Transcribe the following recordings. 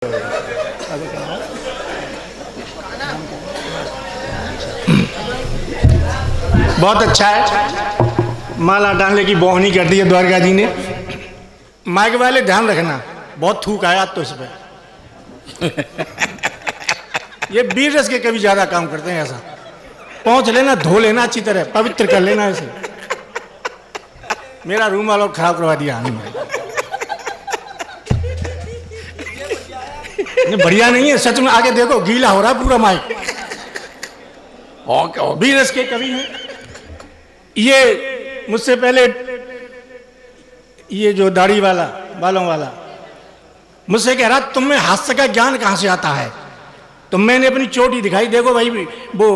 बहुत अच्छा है, माला डालने की बोहनी कर दी है द्वारका जी ने। माइक वाले ध्यान रखना, बहुत थूक आया तो इस पे। ये वीर रस के कभी ज्यादा काम करते हैं। ऐसा पहुंच लेना, धो लेना अच्छी तरह, पवित्र कर लेना ऐसे। मेरा रूम वालों खराब करवा दिया आने में। बढ़िया नहीं है सच में, आगे देखो गीला हो रहा पूरा माइक। वीर रस के कवि हैं ये। मुझसे पहले ये जो दाढ़ी वाला बालों वाला मुझसे कह रहा तुम में हास्य का ज्ञान कहां से आता है। तो मैंने अपनी चोटी दिखाई, देखो भाई वो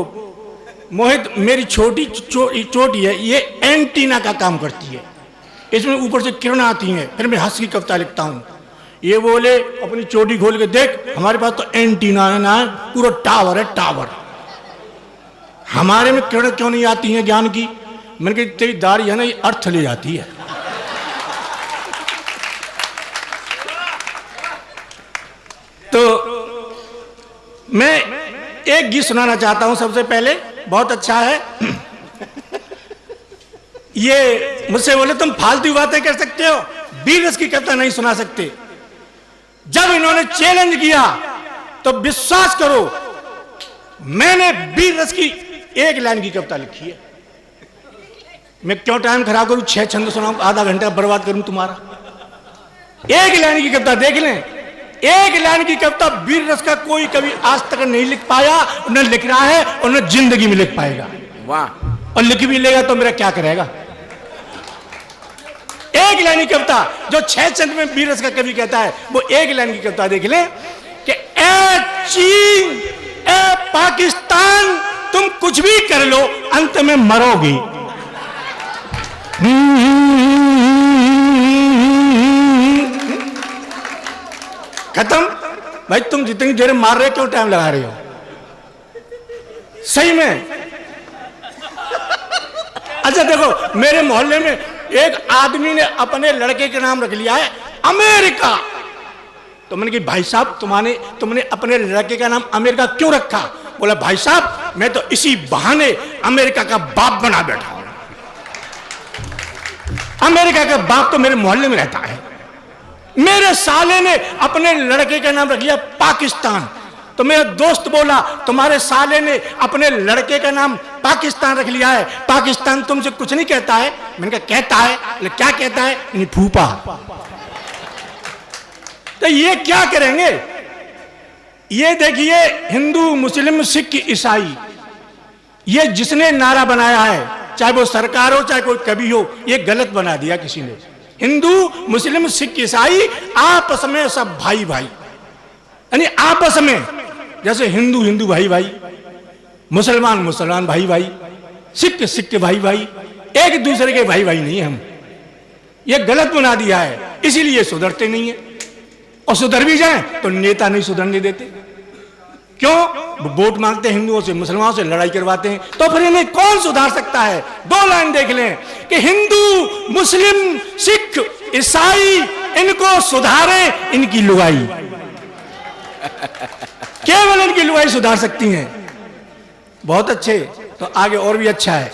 मोहित मेरी छोटी चोटी है, ये एंटीना का काम करती है। इसमें ऊपर से किरण आती हैं, फिर मैं हास्य की कविता लिखता हूं। ये बोले अपनी चोटी खोल के देख, हमारे पास तो एंटीना है ना, पूरा टावर है टावर। हमारे में किरण क्यों नहीं आती है ज्ञान की। मैंने कहा तेरी दाढ़ी है ना, ये अर्थ ले जाती है। तो मैं एक गीत सुनाना चाहता हूं सबसे पहले, बहुत अच्छा है। ये मुझसे बोले तुम फालतू बातें कर सकते हो, वीर रस की कविता नहीं सुना सकते। जब इन्होंने चैलेंज किया तो विश्वास करो, मैंने वीर रस की एक लाइन की कविता लिखी है। मैं क्यों टाइम खराब करूं, 6 छंद सुनाऊं, आधा घंटा बर्बाद करूं तुम्हारा। एक लाइन की कविता देख लें, एक लाइन की कविता वीर रस का कोई कभी आज तक नहीं लिख पाया, न लिख रहा है और न जिंदगी में लिख पाएगा। वाह, और लिख भी लेगा तो मेरा क्या करेगा। एक लाइन की कविता जो 6 छंद में वीर रस का कवि कहता है, वो एक लाइन की कविता देख ले कि ए चीन, ए पाकिस्तान, तुम कुछ भी कर लो अंत में मरोगी। खत्म भाई, तुम जितनी देर मार रहे हो क्यों टाइम लगा रहे हो सही में। अच्छा देखो, मेरे मोहल्ले में एक आदमी ने अपने लड़के के नाम रख लिया है अमेरिका। तो मैंने कहा भाई साहब तुमने अपने लड़के का नाम अमेरिका क्यों रखा। बोला भाई साहब मैं तो इसी बहाने अमेरिका का बाप बना बैठा हूं। अमेरिका का बाप तो मेरे मोहल्ले में रहता है। मेरे साले ने अपने लड़के का नाम रख लिया पाकिस्तान। तो मेरा दोस्त बोला तुम्हारे साले ने अपने लड़के का नाम पाकिस्तान रख लिया है, पाकिस्तान तुमसे कुछ नहीं कहता है। मैंने कहा कहता है। क्या कहता है, नहीं फूफा। तो ये क्या करेंगे। ये देखिए हिंदू मुस्लिम सिख ईसाई, ये जिसने नारा बनाया है, चाहे वो सरकार हो चाहे कोई कवि हो, ये गलत बना दिया किसी ने। हिंदू मुस्लिम सिख ईसाई आपस में सब भाई भाई, यानी आपस में जैसे हिंदू हिंदू भाई भाई, मुसलमान मुसलमान भाई भाई, सिख सिख भाई भाई, एक दूसरे के भाई भाई नहीं हम। ये गलत बना दिया है, इसीलिए सुधरते नहीं है। और सुधर भी जाए तो नेता नहीं सुधरने देते। क्यों, वोट मांगते हैं हिंदुओं से, मुसलमानों से लड़ाई करवाते हैं। तो फिर इन्हें कौन सुधार सकता है। 2 लाइन देख लें कि हिंदू मुस्लिम सिख ईसाई, इनको सुधारे इनकी लुगाई। केवल इनकी लुगाई सुधार सकती हैं। बहुत अच्छे, तो आगे और भी अच्छा है।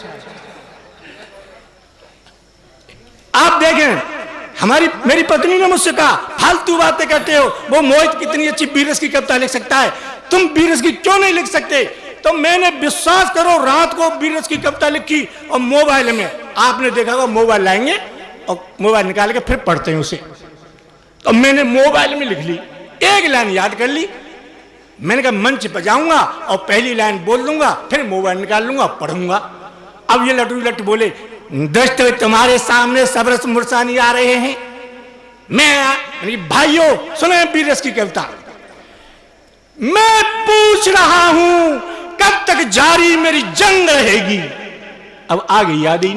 आप देखें, मेरी पत्नी ने मुझसे कहा फालतू बातें करते हो, वो मोहित कितनी अच्छी वीर रस की कविता लिख सकता है, तुम वीर रस की क्यों नहीं लिख सकते। तो मैंने विश्वास करो रात को वीर रस की कविता लिखी, और मोबाइल में आपने देखा होगा, मोबाइल लाएंगे और मोबाइल निकाल के फिर पढ़ते हैं उसे। तो मैंने मोबाइल में लिख ली, एक लाइन याद कर ली। मैंने कहा मंच पर जाऊंगा और पहली लाइन बोल दूंगा, फिर मोबाइल निकाल लूंगा पढ़ूंगा। अब ये लटू लट बोले दोस्त तुम्हारे सामने सबरस मुरसानी आ रहे हैं। मैं भाइयों सुने वीर रस की कविता। मैं पूछ रहा हूं कब तक जारी मेरी जंग रहेगी। अब आगे याद ही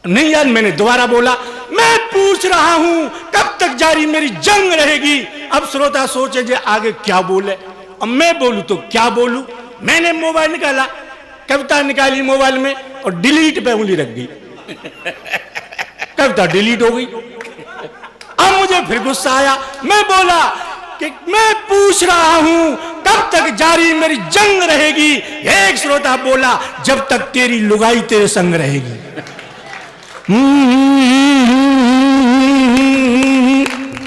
नहीं याद। मैंने दोबारा बोला मैं पूछ रहा हूं कब तक जारी मेरी जंग रहेगी। अब श्रोता सोचे जे आगे क्या बोले, अब मैं बोलूं तो क्या बोलूं। मैंने मोबाइल निकाला, कविता निकाली मोबाइल में और डिलीट पे उंगली रख गई, कविता डिलीट हो गई। अब मुझे फिर गुस्सा आया, मैं बोला कि मैं पूछ रहा हूं कब तक जारी मेरी जंग रहेगी। एक श्रोता बोला, जब तक तेरी लुगाई तेरे संग रहेगी।